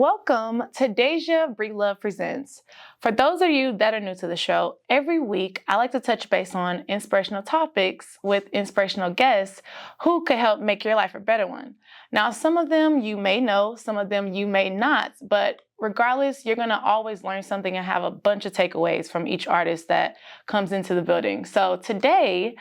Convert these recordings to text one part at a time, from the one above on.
Welcome to Deja Breedlove Presents. For those of you that are new to the show, every week I like to touch base on inspirational topics with inspirational guests who could help make your life a better one. Now, some of them you may know, some of them you may not, but regardless, you're going to always learn something and have a bunch of takeaways from each artist that comes into the building. So today,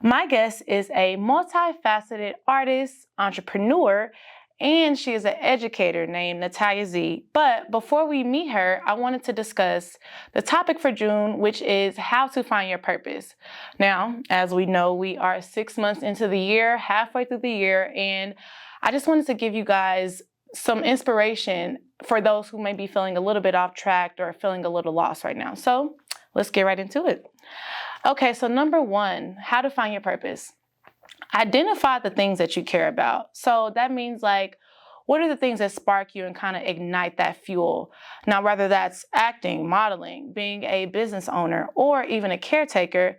my guest is a multifaceted artist, entrepreneur, and she is an educator named Natalia Z. But before we meet her, I wanted to discuss the topic for June, which is how to find your purpose. Now, as we know, we are 6 months into the year, halfway through the year, and I just wanted to give you guys some inspiration for those who may be feeling a little bit off track or feeling a little lost right now. So let's get right into it. Okay, so number one, how to find your purpose. Identify the things that you care about. So that means what are the things that spark you and kind of ignite that fuel? Now, whether that's acting, modeling, being a business owner, or even a caretaker,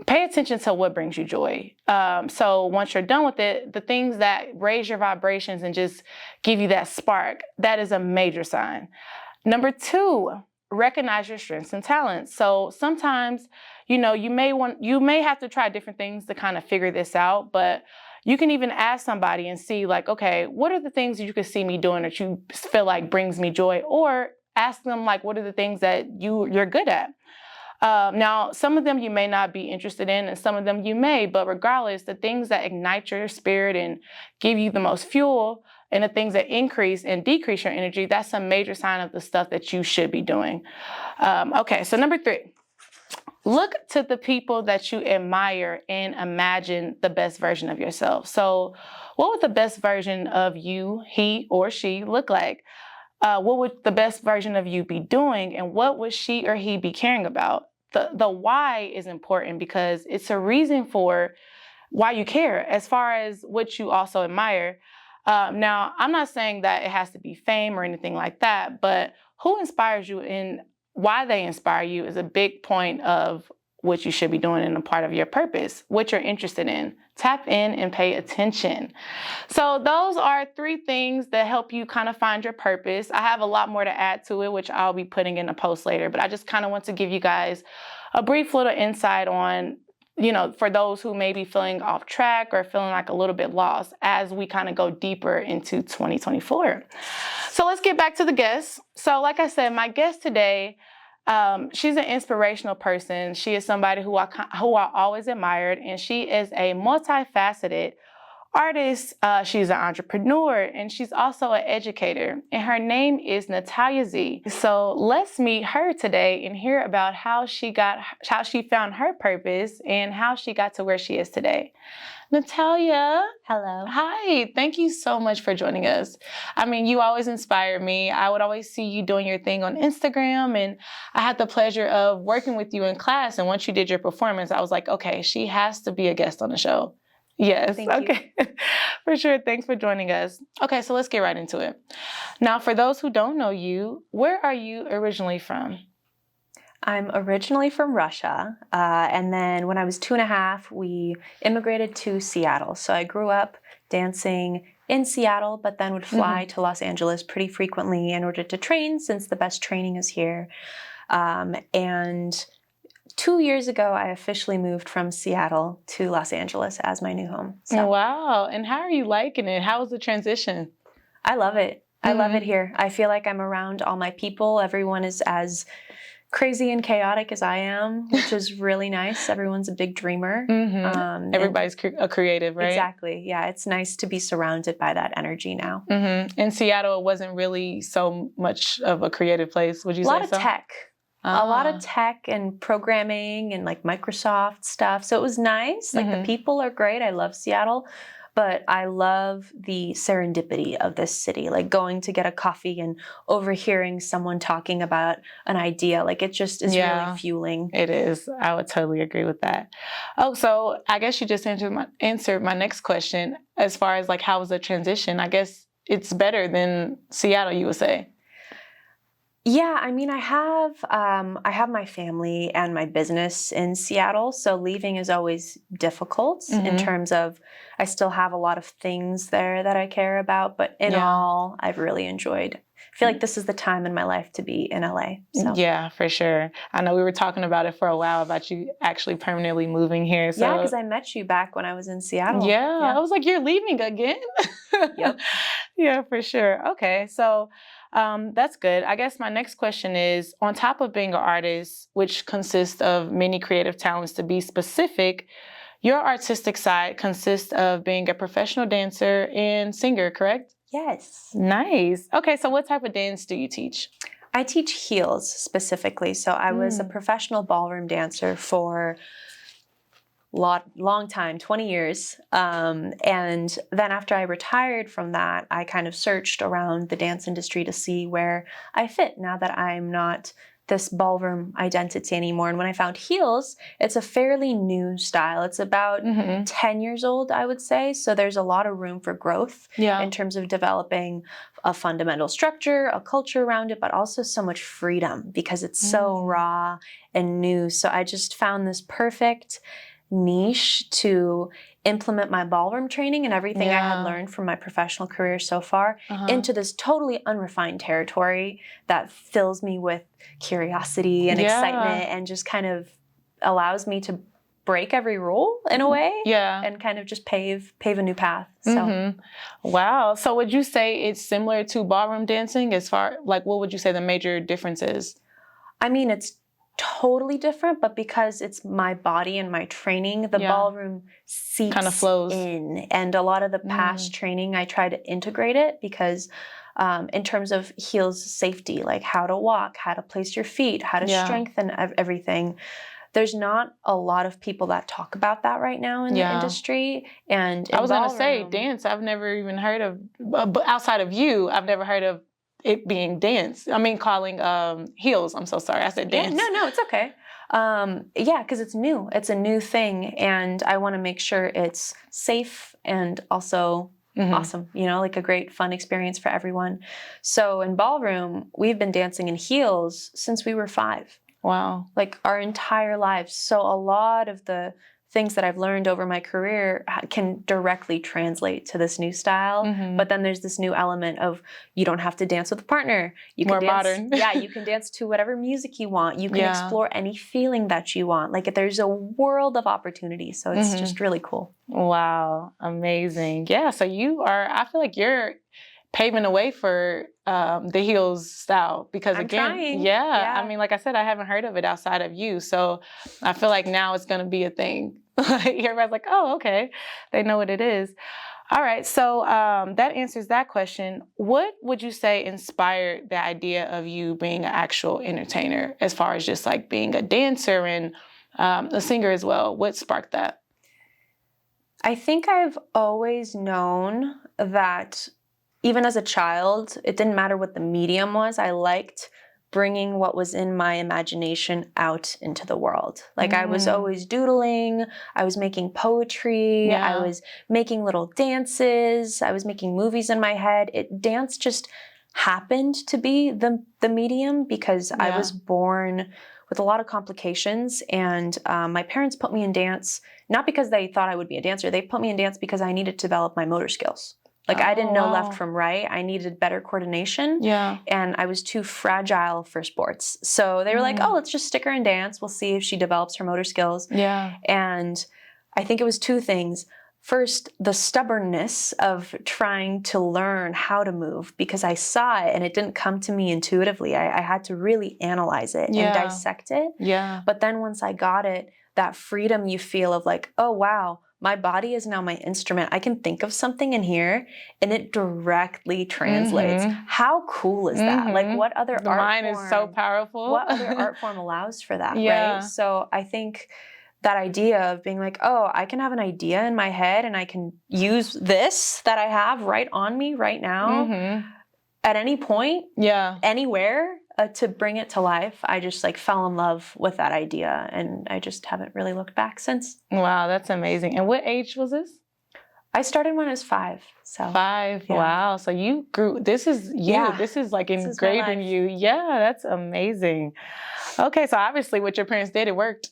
pay attention to what brings you joy. So once you're done with it, the things that raise your vibrations and just give you that spark, that is a major sign. Number two, recognize your strengths and talents. So sometimes, you may have to try different things to kind of figure this out, but you can even ask somebody and see okay, what are the things that you could see me doing that you feel like brings me joy? Or ask them what are the things that you're good at? Now, some of them you may not be interested in and some of them you may, but regardless, the things that ignite your spirit and give you the most fuel and the things that increase and decrease your energy, that's a major sign of the stuff that you should be doing. Okay, so number three, look to the people that you admire and imagine the best version of yourself. So what would the best version of you, he or she, look like? What would the best version of you be doing? And what would she or he be caring about? The why is important because it's a reason for why you care as far as what you also admire. Now, I'm not saying that it has to be fame or anything like that, but who inspires you and why they inspire you is a big point of what you should be doing and a part of your purpose, what you're interested in. Tap in and pay attention. So those are three things that help you kind of find your purpose. I have a lot more to add to it, which I'll be putting in a post later, but I just kind of want to give you guys a brief little insight on, for those who may be feeling off track or feeling like a little bit lost as we kind of go deeper into 2024. So let's get back to the guest. So like I said, my guest today, she's an inspirational person. She is somebody who I always admired, and she is a multifaceted artist. She's an entrepreneur, and she's also an educator, and her name is Natalia Z. So let's meet her today and hear about how she found her purpose and how she got to where she is today. Natalia. Hello. Hi. Thank you so much for joining us. I mean, you always inspire me. I would always see you doing your thing on Instagram, and I had the pleasure of working with you in class. And once you did your performance, I was like, okay, she has to be a guest on the show. Yes. Thank you. For sure. Thanks for joining us. Okay, so let's get right into it. Now, for those who don't know you, where are you originally from? I'm originally from Russia, and then when I was 2.5, we immigrated to Seattle. So I grew up dancing in Seattle, but then would fly to Los Angeles pretty frequently in order to train, since the best training is here. And 2 years ago, I officially moved from Seattle to Los Angeles as my new home. So. Wow. And how are you liking it? How was the transition? I love it. I love it here. I feel like I'm around all my people. Everyone is as crazy and chaotic as I am, which is really nice. Everyone's a big dreamer. Everybody's a creative, right? Exactly. Yeah, it's nice to be surrounded by that energy now. In Seattle, it wasn't really so much of a creative place, would you say so? A lot of tech. A lot of tech and programming and Microsoft stuff. So it was nice. The people are great. I love Seattle. But I love the serendipity of this city, going to get a coffee and overhearing someone talking about an idea. It just is really fueling. It is. I would totally agree with that. Oh, so I guess you just answered my next question as far as how was the transition? I guess it's better than Seattle, you would say. Yeah, I mean, I have my family and my business in Seattle, so leaving is always difficult in Mm-hmm. terms of I still have a lot of things there that I care about, but in Yeah. all, I've really enjoyed. I feel like this is the time in my life to be in LA. So Yeah, for sure. I know we were talking about it for a while about you actually permanently moving here. yeah, because So I met you back when I was in Seattle. yeah, I Yeah. was like, you're leaving again? Yep. Yeah, for sure. Okay, so that's good. I guess my next question is, on top of being an artist, which consists of many creative talents, to be specific, your artistic side consists of being a professional dancer and singer, correct? Yes. Nice. Okay, so what type of dance do you teach? I teach heels specifically. So I was a Mm. professional ballroom dancer for long time, 20 years. And then after I retired from that, I kind of searched around the dance industry to see where I fit now that I'm not this ballroom identity anymore. And when I found heels, it's a fairly new style. It's about Mm-hmm. 10 years old, I would say. So there's a lot of room for growth Yeah. in terms of developing a fundamental structure, a culture around it, but also so much freedom because it's so raw and new. So I just found this perfect niche to implement my ballroom training and everything I had Yeah. learned from my professional career so far Uh-huh. into this totally unrefined territory that fills me with curiosity and Yeah. excitement and just kind of allows me to break every rule in a way Yeah. and kind of just pave a new path. So Mm-hmm. Wow. So would you say it's similar to ballroom dancing as far, like, what would you say the major difference is? I mean, it's totally different, but because it's my body and my training, the Yeah. ballroom seeps Kind of flows. in. And a lot of the past training, I try to integrate it because in terms of heels safety, like how to walk, how to place your feet, how to Yeah. strengthen everything, there's not a lot of people that talk about that right now in the Yeah. industry. And in I was going to say ballroom, dance. I've never even heard of, but outside of you, I've never heard of it being dance. I mean, calling heels. I'm so sorry. I said yeah, dance. no, it's okay. Yeah, because it's new. It's a new thing, and I want to make sure it's safe and also awesome. You know, like a great fun experience for everyone. So in ballroom, we've been dancing in heels since we were 5, Wow. like our entire lives. So a lot of the things that I've learned over my career can directly translate to this new style. But then there's this new element of you don't have to dance with a partner. You can More dance, modern. yeah, you can dance to whatever music you want. You can Yeah. explore any feeling that you want. Like there's a world of opportunity. So it's just really cool. Wow. Amazing. Yeah. So I feel like you're paving the way for the heels style because I'm again, trying. yeah, Yeah. I mean, like I said, I haven't heard of it outside of you. So I feel like now it's going to be a thing. Everybody's like, oh, okay. They know what it is. All right. So that answers that question. What would you say inspired the idea of you being an actual entertainer as far as just like being a dancer and a singer as well? What sparked that? I think I've always known that even as a child, it didn't matter what the medium was. I liked bringing what was in my imagination out into the world. Like I was always doodling, I was making poetry, I was making little dances, I was making movies in my head. Dance just happened to be the medium because I was born with a lot of complications, and my parents put me in dance not because they thought I would be a dancer. They put me in dance because I needed to develop my motor skills. Like I didn't know left from right. I needed better coordination. Yeah. And I was too fragile for sports. So they were like, oh, let's just stick her in dance. We'll see if she develops her motor skills. Yeah. And I think it was 2 things. First, the stubbornness of trying to learn how to move because I saw it and it didn't come to me intuitively. I had to really analyze it and dissect it. Yeah. But then once I got it, that freedom you feel of like, oh, wow, my body is now my instrument. I can think of something in here and it directly translates. How cool is that? Like what other the art mind form, is so powerful. What other art form allows for that, Yeah. right? So I think that idea of being like, oh, I can have an idea in my head and I can use this that I have right on me right now at any point, anywhere, to bring it to life. I just like fell in love with that idea and I just haven't really looked back since. Wow, that's amazing. And what age was this? I started when I was 5. So 5. Yeah. Wow. So you grew, this is you. Yeah. This is like This is my ingrained in life. you. Yeah, that's amazing. Okay, so obviously what your parents did, it worked.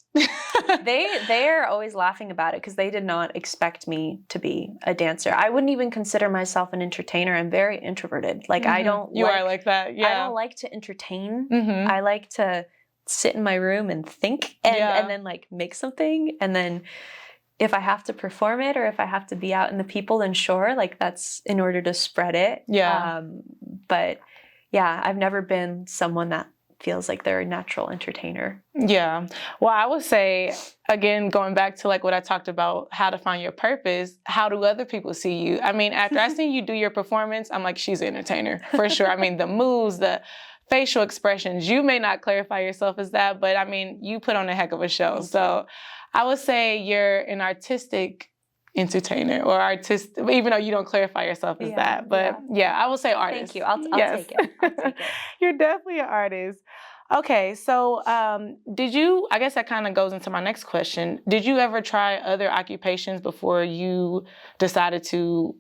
They are always laughing about it because they did not expect me to be a dancer. I wouldn't even consider myself an entertainer. I'm very introverted. Like I don't You like, are like that. Yeah. I don't like to entertain. Mm-hmm. I like to sit in my room and think and Yeah. then like make something, and then if I have to perform it or if I have to be out in the people, then sure, like that's in order to spread it. Yeah. But yeah, I've never been someone that feels like they're a natural entertainer. Yeah. Well, I would say, again, going back to like what I talked about, how to find your purpose, how do other people see you? I mean, after I seen you do your performance, I'm like, she's an entertainer for sure. I mean, the moves, the facial expressions, you may not clarify yourself as that, but I mean, you put on a heck of a show. So I would say you're an artistic entertainer or artist, even though you don't clarify yourself as that. But yeah, I will say artist. Thank you. I'll take it. I'll take it. You're definitely an artist. Okay, so did you, I guess that kind of goes into my next question. Did you ever try other occupations before you decided to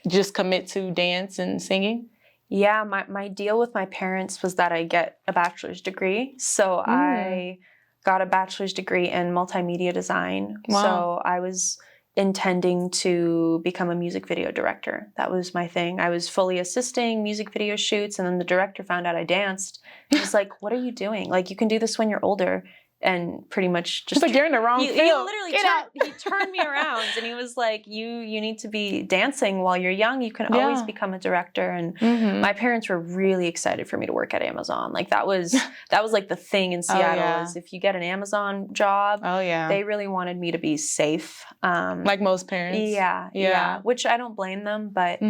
just commit to dance and singing? Yeah, my deal with my parents was that I get a bachelor's degree. So I got a bachelor's degree in multimedia design. Wow. So I was intending to become a music video director. That was my thing. I was fully assisting music video shoots, and then the director found out I danced. He was like, "What are you doing? Like, you can do this when you're older." And pretty much just It's like you're in the wrong he field. literally Get out. he turned me around and he was like, you need to be dancing while you're young. You can always become a director. And my parents were really excited for me to work at Amazon. Like that was like the thing in Seattle is if you get an Amazon job, they really wanted me to be safe. Like most parents. Yeah. Which I don't blame them, but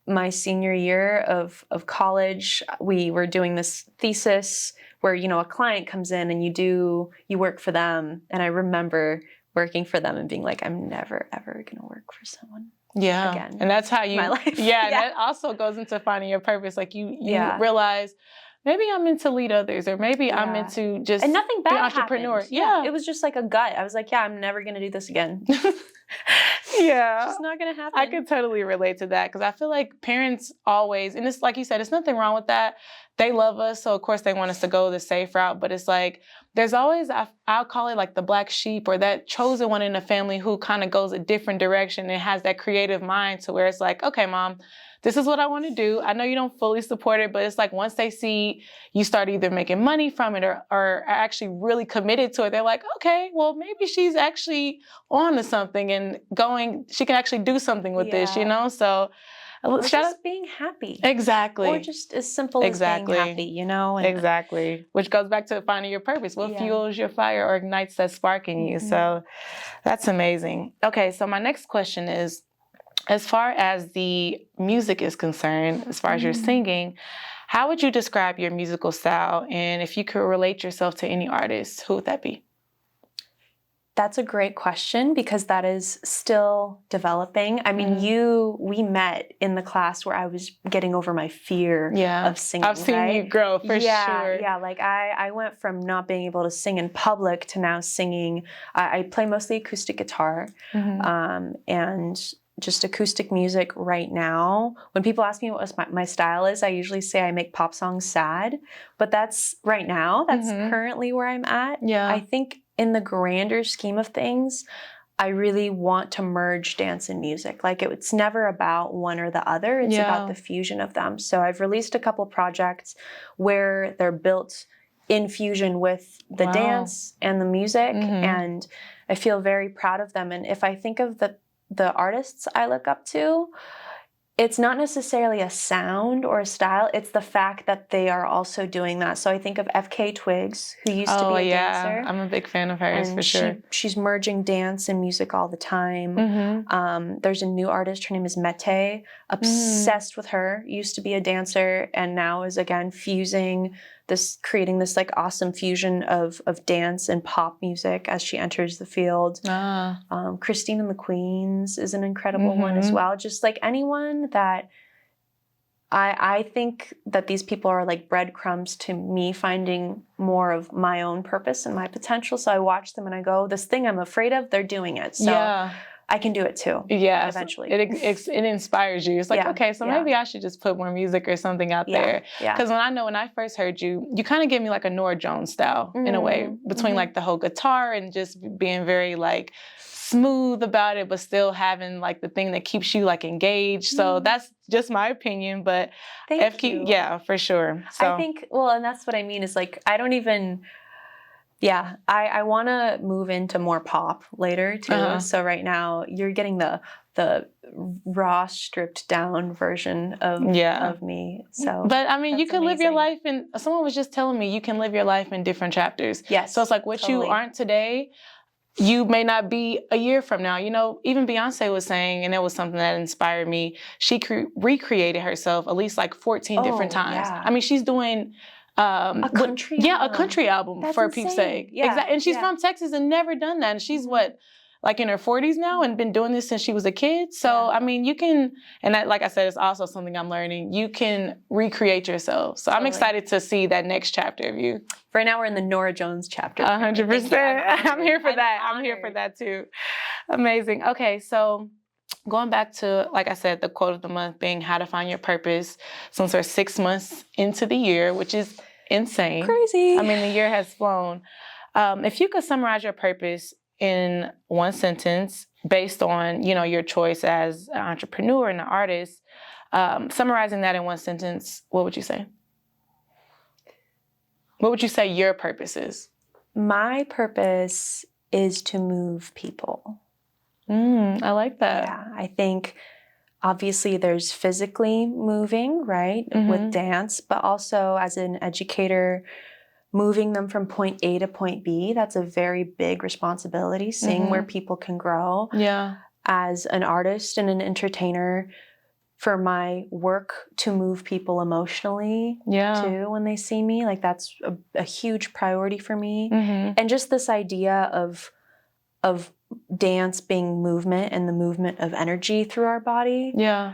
my senior year of college, we were doing this thesis where, you know, a client comes in and you work for them. And I remember working for them and being like, I'm never, ever going to work for someone again. And that's how you, my life. And that also goes into finding your purpose. Like you realize, maybe I'm meant to lead others, or maybe I'm meant to just and nothing bad be an entrepreneur. Happened. It was just like a gut. I was like, yeah, I'm never going to do this again. Yeah. It's just not going to happen. I could totally relate to that because I feel like parents always, and it's like you said, it's nothing wrong with that. They love us, so of course they want us to go the safe route, but it's like there's always, I'll call it like the black sheep or that chosen one in the family who kind of goes a different direction and has that creative mind to where it's like, okay, mom, this is what I want to do. I know you don't fully support it, but it's like once they see you start either making money from it or are actually really committed to it, they're like, okay, well, maybe she's actually on to something and she can actually do something with this, you know? So or just being happy. Exactly. Or just as simple as being happy, you know? And exactly. Which goes back to finding your purpose. What fuels your fire or ignites that spark in you? So that's amazing. Okay, so my next question is, as far as the music is concerned, as far as your singing, how would you describe your musical style? And if you could relate yourself to any artist, who would that be? That's a great question because that is still developing. I mean, we met in the class where I was getting over my fear of singing. I've seen you grow for sure. Yeah, like I went from not being able to sing in public to now singing. I play mostly acoustic guitar and just acoustic music right now. When people ask me what my style is, I usually say I make pop songs sad, but that's right now. That's currently where I'm at. Yeah. I think in the grander scheme of things, I really want to merge dance and music. Like it's never about one or the other. It's about the fusion of them. So I've released a couple projects where they're built in fusion with the dance and the music. And I feel very proud of them. And if I think of the artists I look up to, it's not necessarily a sound or a style. It's the fact that they are also doing that. So I think of FK Twigs, who used to be a dancer. I'm a big fan of hers for sure. She's merging dance and music all the time. There's a new artist. Her name is Mete. Obsessed with her. Used to be a dancer and now is again creating this like awesome fusion of dance and pop music as she enters the field. Christine and the Queens is an incredible one as well. Just like anyone that I think that these people are like breadcrumbs to me finding more of my own purpose and my potential. So I watch them and I go, this thing I'm afraid of, they're doing it. So I can do it too. Yeah, eventually. it inspires you. It's like, Yeah, okay, so yeah. maybe I should just put more music or something out Yeah, there. yeah. Because when I first heard you, you kind of gave me like a Nora Jones style in a way, between like the whole guitar and just being very like smooth about it, but still having like the thing that keeps you like engaged. So that's just my opinion, but Thank you. yeah, for sure. So I think, well, and that's what I mean is like, I don't even, yeah, I want to move into more pop later too. So right now you're getting the raw, stripped down version of me. So, but I mean, you can live your amazing. life in. Someone was just telling me you can live your life in different chapters. Yes. So it's like what totally. you aren't today, you may not be a year from now. You know, even Beyonce was saying, and it was something that inspired me. She recreated herself at least like 14 different times. Yeah. I mean, she's doing. A country album. A country album. That's for Pete's sake. Yeah. Exactly. And she's from Texas and never done that. And she's what, like in her 40s now and been doing this since she was a kid. So, I mean, you can, and that, like I said, it's also something I'm learning. You can recreate yourself. So I'm excited to see that next chapter of you. Right now we're in the Nora Jones chapter. 100%. I'm here for that. I'm here for that too. Amazing. Okay. So going back to, like I said, the quote of the month being how to find your purpose, since we're 6 months into the year, which is insane. Crazy. I mean, the year has flown. If you could summarize your purpose in one sentence based on, you know, your choice as an entrepreneur and an artist, summarizing that in one sentence, what would you say? What would you say your purpose is? My purpose is to move people. I like that. Yeah, I think obviously there's physically moving, right, with dance, but also as an educator, moving them from point A to point B, that's a very big responsibility, seeing where people can grow. Yeah. As an artist and an entertainer, for my work to move people emotionally too when they see me, like that's a huge priority for me. And just this idea of dance being movement and the movement of energy through our body. Yeah.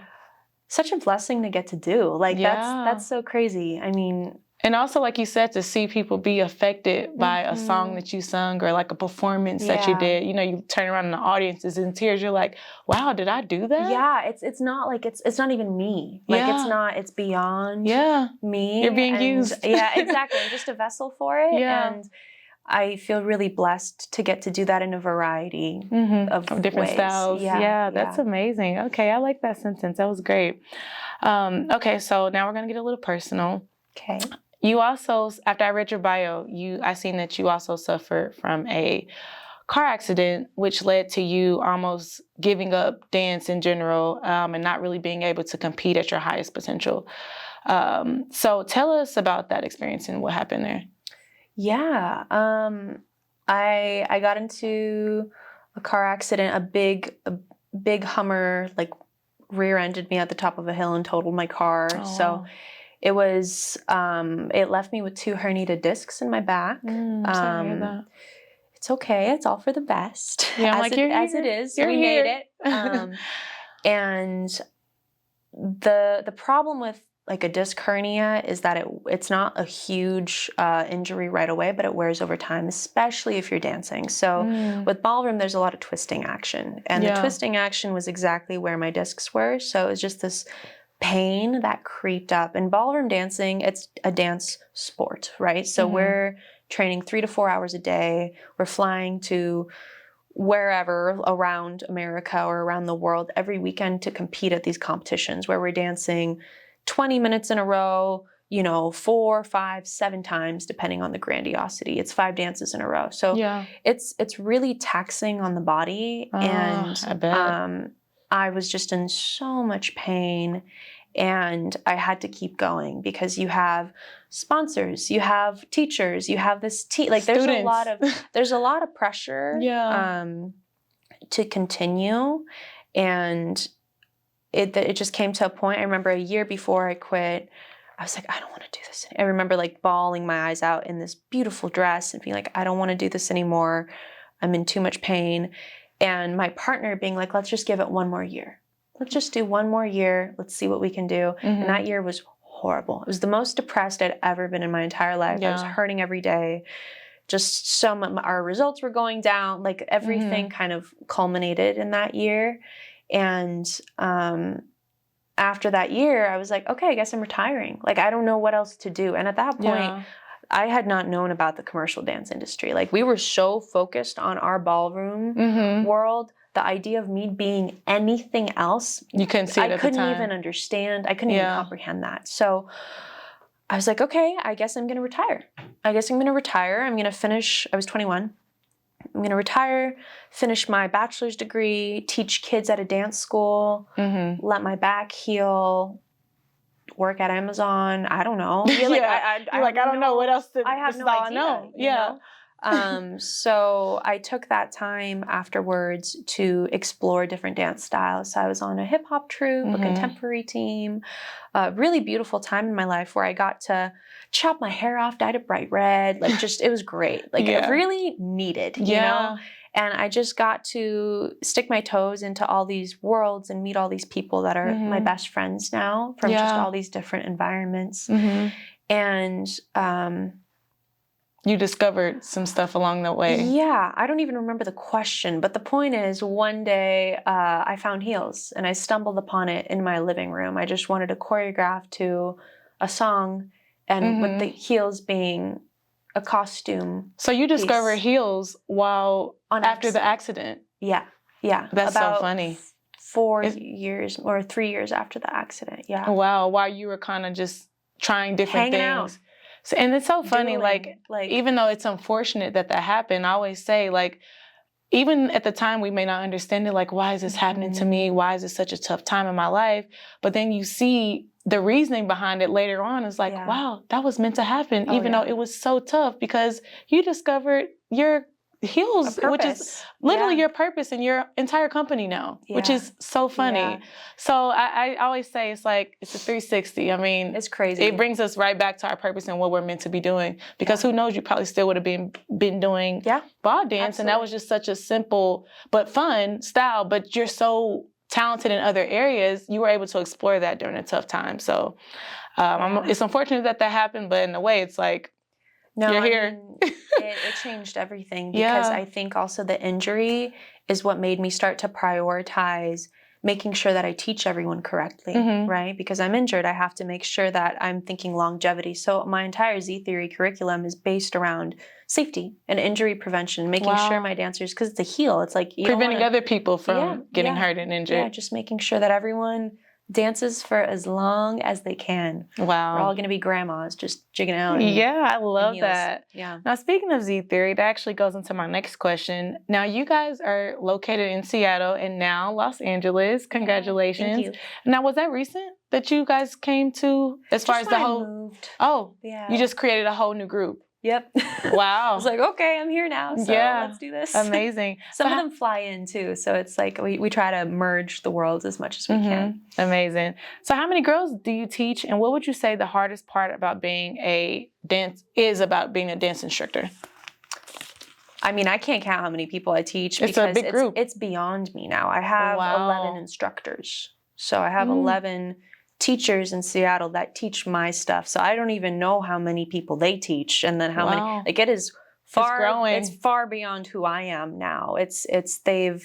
Such a blessing to get to do. Like that's so crazy. I mean, and also, like you said, to see people be affected by a song that you sung or like a performance that you did. You know, you turn around and the audience is in tears. You're like, wow, did I do that? Yeah, it's not like it's not even me. Like it's beyond me. You're being used. Yeah, exactly. I'm just a vessel for it. And I feel really blessed to get to do that in a variety of different ways. styles. Yeah, that's amazing. Okay, I like that sentence. That was great. Okay, so now we're going to get a little personal. Okay. You also, after I read your bio, I seen that you also suffered from a car accident, which led to you almost giving up dance in general and not really being able to compete at your highest potential. So tell us about that experience and what happened there. Yeah. I got into a car accident, a big Hummer, like rear-ended me at the top of a hill and totaled my car. So it was, it left me with 2 herniated discs in my back. Sorry to hear that. It's okay. It's all for the best. Yeah, as it is. We made it. And the problem with like a disc hernia is that it's not a huge injury right away, but it wears over time, especially if you're dancing. So with ballroom, there's a lot of twisting action. And the twisting action was exactly where my discs were. So it was just this pain that creeped up. And ballroom dancing, it's a dance sport, right? So we're training 3 to 4 hours a day. We're flying to wherever around America or around the world every weekend to compete at these competitions where we're dancing 20 minutes in a row, 4, 5, 7 times, depending on the grandiosity. It's 5 dances in a row. So it's really taxing on the body. And I bet. I was just in so much pain. And I had to keep going because you have sponsors, you have teachers, you have this like there's a lot of pressure to continue. And it just came to a point. I remember a year before I quit, I was like, I don't want to do this. I remember like bawling my eyes out in this beautiful dress and being like, I don't want to do this anymore. I'm in too much pain. And my partner being like, let's just give it 1 more year. Let's just do 1 more year. Let's see what we can do. And that year was horrible. It was the most depressed I'd ever been in my entire life. I was hurting every day. just our results were going down. Like everything kind of culminated in that year. And after that year, I was like, okay, I guess I'm retiring. Like, I don't know what else to do. And at that point, I had not known about the commercial dance industry. Like, we were so focused on our ballroom world. The idea of me being anything else, you couldn't see it I at the time. couldn't even understand. I couldn't even comprehend that. So I was like, okay, I guess I'm going to retire. I'm going to finish. I was 21. I'm going to retire, finish my bachelor's degree, teach kids at a dance school, let my back heal, work at Amazon. I don't know. I don't know what else to. I have no idea. You know? So I took that time afterwards to explore different dance styles. So I was on a hip hop troupe, a contemporary team, a really beautiful time in my life where I got to chop my hair off, dyed it bright red. Like, just, it was great. Like, it really needed, you know? And I just got to stick my toes into all these worlds and meet all these people that are my best friends now from just all these different environments. And you discovered some stuff along the way. Yeah, I don't even remember the question, but the point is, one day I found heels and I stumbled upon it in my living room. I just wanted to choreograph to a song, and with the heels being a costume. So you discovered heels while after the accident. Yeah. That's so funny. 4 years or 3 years after the accident. Yeah. Wow. While you were kind of just trying different things. Out. So, and it's so funny, like, even though it's unfortunate that happened, I always say, like, even at the time, we may not understand it. Like, why is this happening to me? Why is this such a tough time in my life? But then you see the reasoning behind it later on is like, wow, that was meant to happen, even though it was so tough, because you discovered your heels, which is literally your purpose and your entire company now, which is so funny. So I always say it's like, it's a 360. I mean, it's crazy. It brings us right back to our purpose and what we're meant to be doing, because who knows, you probably still would have been doing ball dance. And that was just such a simple but fun style, but you're so talented in other areas, you were able to explore that during a tough time. So it's unfortunate that happened, but in a way it's like, you're here. It changed everything, because I think also the injury is what made me start to prioritize making sure that I teach everyone correctly, right? Because I'm injured, I have to make sure that I'm thinking longevity. So my entire Z Theory curriculum is based around safety and injury prevention, making sure my dancers, because it's a heel, it's like you preventing other people from getting hurt and injured. Yeah, just making sure that everyone dances for as long as they can. Wow. We're all going to be grandmas just jigging out. I love that. Yeah. Now, speaking of Z Theory, that actually goes into my next question. Now, you guys are located in Seattle and now Los Angeles. Congratulations. Thank you. Now, was that recent that you guys came to, as far as the whole... moved. Oh, you just created a whole new group. Yep. Wow. I was like, okay, I'm here now, so let's do this. Amazing. Some of them fly in too, so it's like we try to merge the worlds as much as we can. Amazing. So how many girls do you teach, and what would you say the hardest part about being a dance instructor? I mean, I can't count how many people I teach, because it's a big group. It's beyond me now. I have 11 instructors. So I have 11 teachers in Seattle that teach my stuff. So I don't even know how many people they teach, and then how many. Like, it is far. It's far beyond who I am now. We're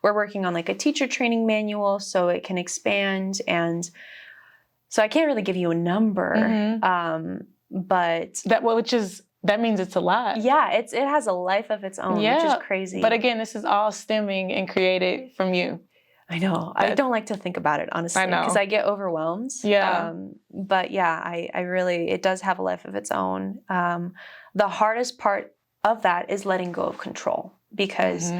working on like a teacher training manual so it can expand, and so I can't really give you a number. But that means it's a lot. Yeah, it has a life of its own, which is crazy. But again, this is all stemming and created from you. I know. I don't like to think about it, honestly, because I get overwhelmed. Yeah. But yeah, I really, it does have a life of its own. The hardest part of that is letting go of control, because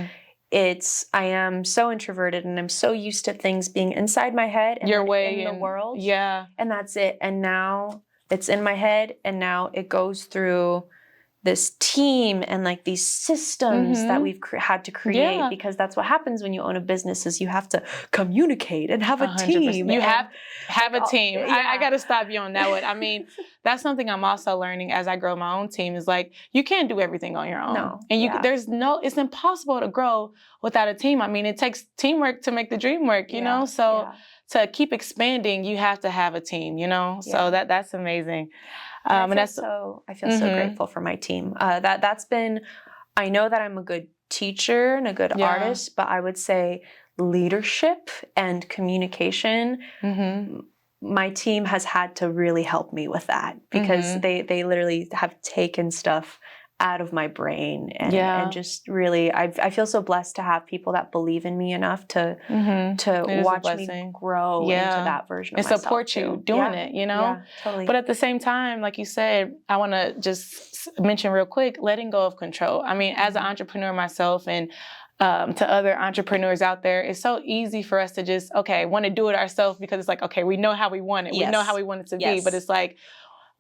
I am so introverted and I'm so used to things being inside my head and in the world. Yeah. And that's it. And now it's in my head, and now it goes through this team and like these systems that we've had to create, because that's what happens when you own a business, is you have to communicate and have a 100%. team. You have a team. I got to stop you on that one. I mean, that's something I'm also learning as I grow my own team, is like, you can't do everything on your own. No. And it's impossible to grow without a team. I mean, it takes teamwork to make the dream work, you know? So to keep expanding, you have to have a team, you know? So that's amazing. I And that's feel so grateful for my team. That's been, I know that I'm a good teacher and a good artist, but I would say leadership and communication, my team has had to really help me with that, because they literally have taken stuff out of my brain and just really, I feel so blessed to have people that believe in me enough to watch me grow into that version of myself. And support you doing it, you know? Yeah, totally. But at the same time, like you said, I want to just mention real quick, letting go of control. I mean, as an entrepreneur myself, and to other entrepreneurs out there, it's so easy for us to just, want to do it ourselves, because it's like, we know how we want it. We know how we want it to be. But it's like,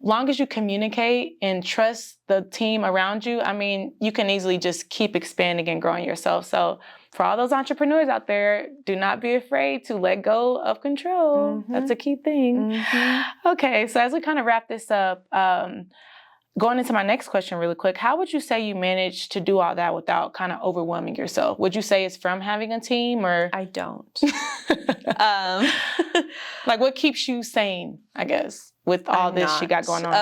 long as you communicate and trust the team around you, I mean, you can easily just keep expanding and growing yourself. So for all those entrepreneurs out there, do not be afraid to let go of control. That's a key thing. Okay, so as we kind of wrap this up, going into my next question really quick, how would you say you managed to do all that without kind of overwhelming yourself? Would you say it's from having a team, or? I don't. Like, what keeps you sane, I guess, with all this you got going on?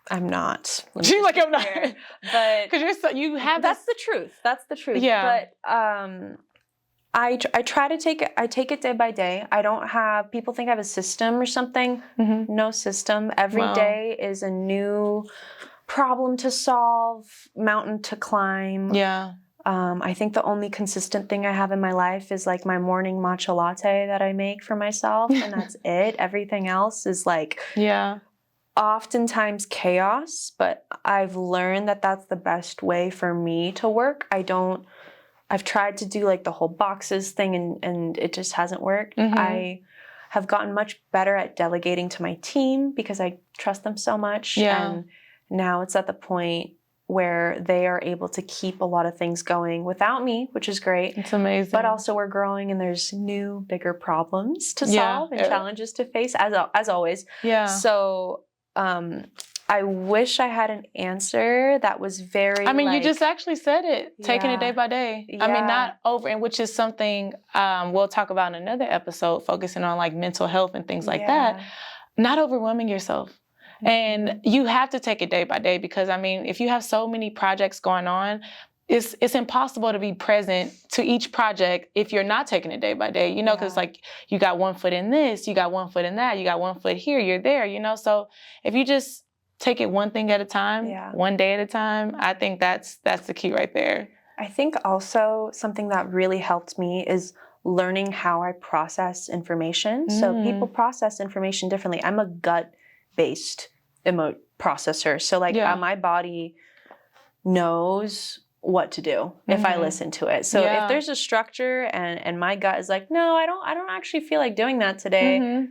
I'm not. She's like, I'm not. But because you have that's the truth. That's the truth. Yeah. But I try to take it day by day. I don't have, people think I have a system or something. No system. Every day is a new problem to solve, mountain to climb. Yeah. I think the only consistent thing I have in my life is like my morning matcha latte that I make for myself, and that's it. Everything else is like oftentimes chaos, but I've learned that that's the best way for me to work. I've tried to do like the whole boxes thing, and it just hasn't worked. I have gotten much better at delegating to my team because I trust them so much. And now it's at the point where they are able to keep a lot of things going without me, which is great. It's amazing. But also we're growing, and there's new, bigger problems to solve and challenges to face, as always. So I wish I had an answer that was very, I mean, you just actually said it, taking it day by day. I mean, not over, and which is something we'll talk about in another episode, focusing on like mental health and things like that. Not overwhelming yourself. And you have to take it day by day, because I mean, if you have so many projects going on, it's impossible to be present to each project if you're not taking it day by day, you know, because like you got one foot in this, you got one foot in that, you got one foot here, you're there, you know. So if you just take it one thing at a time, one day at a time, I think that's the key right there. I think also something that really helped me is learning how I process information. So people process information differently. I'm a gut-based processor. So like my body knows what to do if I listen to it. So if there's a structure and my gut is like, no, I don't actually feel like doing that today.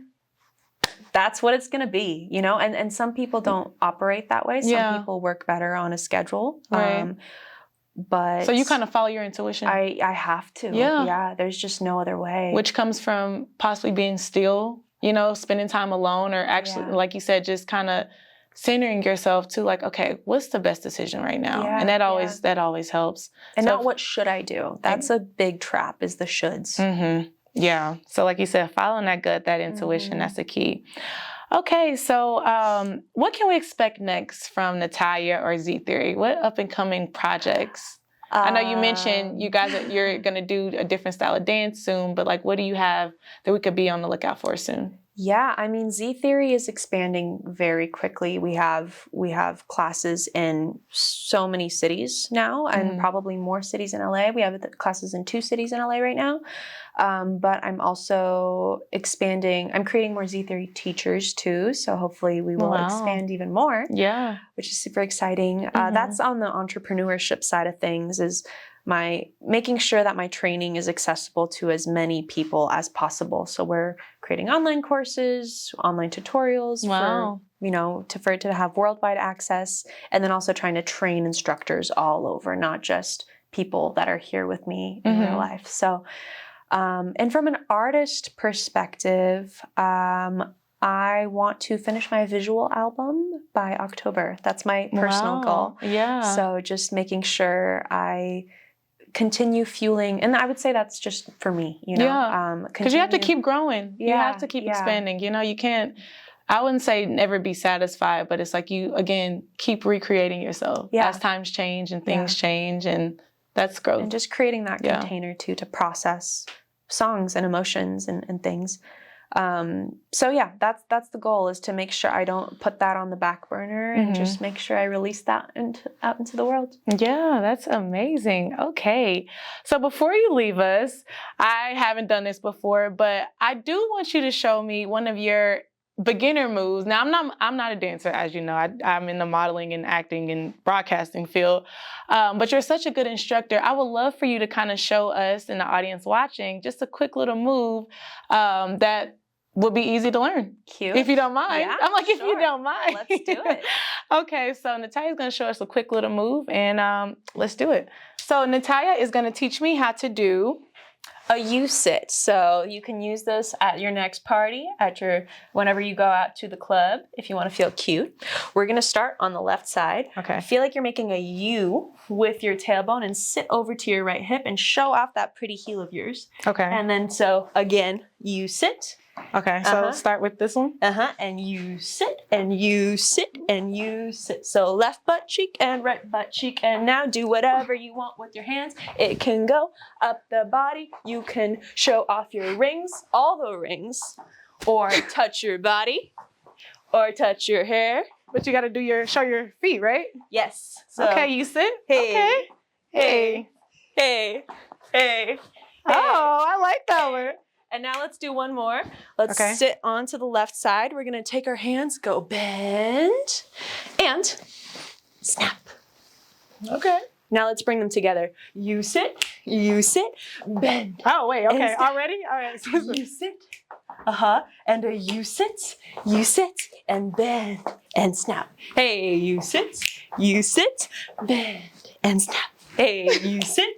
That's what it's going to be, you know? And some people don't operate that way. Some people work better on a schedule. But so you kind of follow your intuition. I have to. Yeah. There's just no other way. Which comes from possibly being still, you know, spending time alone, or actually, like you said, just kind of centering yourself to like, okay, what's the best decision right now? And that always helps. And so not what should I do? That's a big trap, is the shoulds. Yeah. So like you said, following that gut, that intuition, that's the key. Okay. So what can we expect next from Natalya or Z Theory? What up and coming projects? I know you mentioned you're going to do a different style of dance soon, but like, what do you have that we could be on the lookout for soon? Yeah, I mean, Z Theory is expanding very quickly. We have classes in so many cities now, and probably more cities in LA. We have classes in 2 cities in LA right now. But I'm also expanding. I'm creating more Z Theory teachers too. So hopefully we will expand even more. Yeah, which is super exciting. That's on the entrepreneurship side of things, is making sure that my training is accessible to as many people as possible. So we're creating online courses, online tutorials for it to have worldwide access, and then also trying to train instructors all over, not just people that are here with me in real life. So, and from an artist perspective, I want to finish my visual album by October. That's my personal goal. Yeah. So just making sure I continue fueling. And I would say that's just for me, you know. Yeah. Because you have to keep growing. You have to keep expanding. You know, you can't, I wouldn't say never be satisfied, but it's like you, again, keep recreating yourself as times change and things change, and that's growth. And just creating that container too to process songs and emotions and things. So yeah, that's the goal, is to make sure I don't put that on the back burner and just make sure I release that out into the world. Yeah, that's amazing. Okay. So before you leave us, I haven't done this before, but I do want you to show me one of your beginner moves. Now, I'm not a dancer, as you know. I'm in the modeling and acting and broadcasting field. But you're such a good instructor. I would love for you to kind of show us and the audience watching just a quick little move that would be easy to learn. Cute. If you don't mind. Yeah, I'm like, if you don't mind. Let's do it. Okay, so Natalya's going to show us a quick little move, and let's do it. So Natalya is going to teach me how to do a U-sit. So you can use this at your next party, whenever you go out to the club, if you want to feel cute. We're going to start on the left side. Okay. Feel like you're making a U with your tailbone and sit over to your right hip and show off that pretty heel of yours. Okay. And then so again, you sit. Okay, so start with this one. And you sit, and you sit, and you sit. So left butt cheek and right butt cheek. And now do whatever you want with your hands. It can go up the body. You can show off your rings, all the rings, or touch your body, or touch your hair. But you got to show your feet, right? Yes. So, okay, you sit. Hey. Okay. Hey. Hey. Hey. Oh, I like that one. And now let's do one more. Let's sit onto the left side. We're going to take our hands, go bend, and snap. Okay. Now let's bring them together. You sit, bend. Oh, wait, okay. Already? All right. You sit. And a you sit, and bend, and snap. Hey, you sit, bend, and snap. Hey, you sit,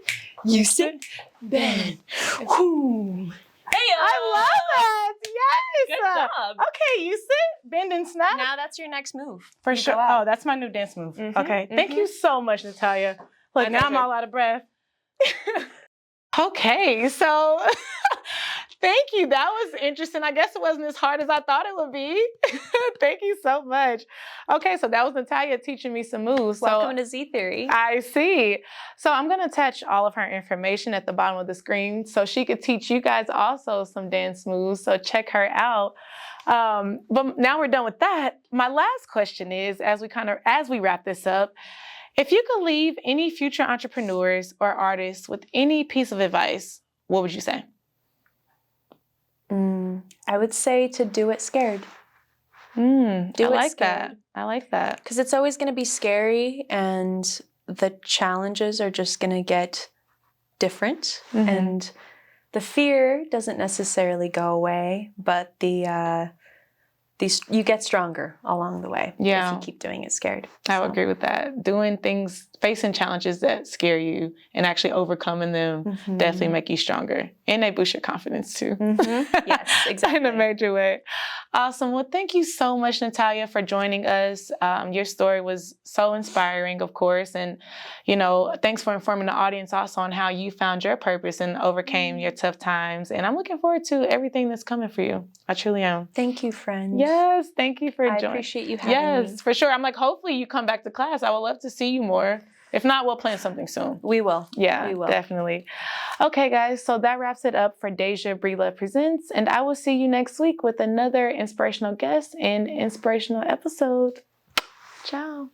bend. Whoo. Hey, I love it. Yes. Good job. Okay, you sit, bend, and snap. Now that's your next move. For sure. Oh, that's my new dance move. Okay. Thank you so much, Natalya. Look, now I'm all out of breath. Okay, so thank you. That was interesting. I guess it wasn't as hard as I thought it would be. Thank you so much. Okay, so that was Natalya teaching me some moves. Welcome to Z Theory. I see. So I'm going to attach all of her information at the bottom of the screen so she could teach you guys also some dance moves. So check her out. But now we're done with that. My last question is, as we wrap this up, if you could leave any future entrepreneurs or artists with any piece of advice, what would you say? I would say to do it scared. I like that. I like that. Because it's always going to be scary, and the challenges are just going to get different. And the fear doesn't necessarily go away, but you get stronger along the way. Yeah. If you keep doing it scared. I would agree with that. Doing things, facing challenges that scare you and actually overcoming them definitely make you stronger. And they boost your confidence too. Yes, exactly. In a major way. Awesome. Well, thank you so much, Natalya, for joining us. Your story was so inspiring, of course. And, thanks for informing the audience also on how you found your purpose and overcame your tough times. And I'm looking forward to everything that's coming for you. I truly am. Thank you, friend. Yes, thank you for joining. I appreciate you having me. Yes, for sure. I'm like, hopefully you come back to class. I would love to see you more. If not, we'll plan something soon. We will. Yeah, we will. Definitely. Okay, guys, so that wraps it up for Deja Breed Love Presents, and I will see you next week with another inspirational guest and inspirational episode. Ciao.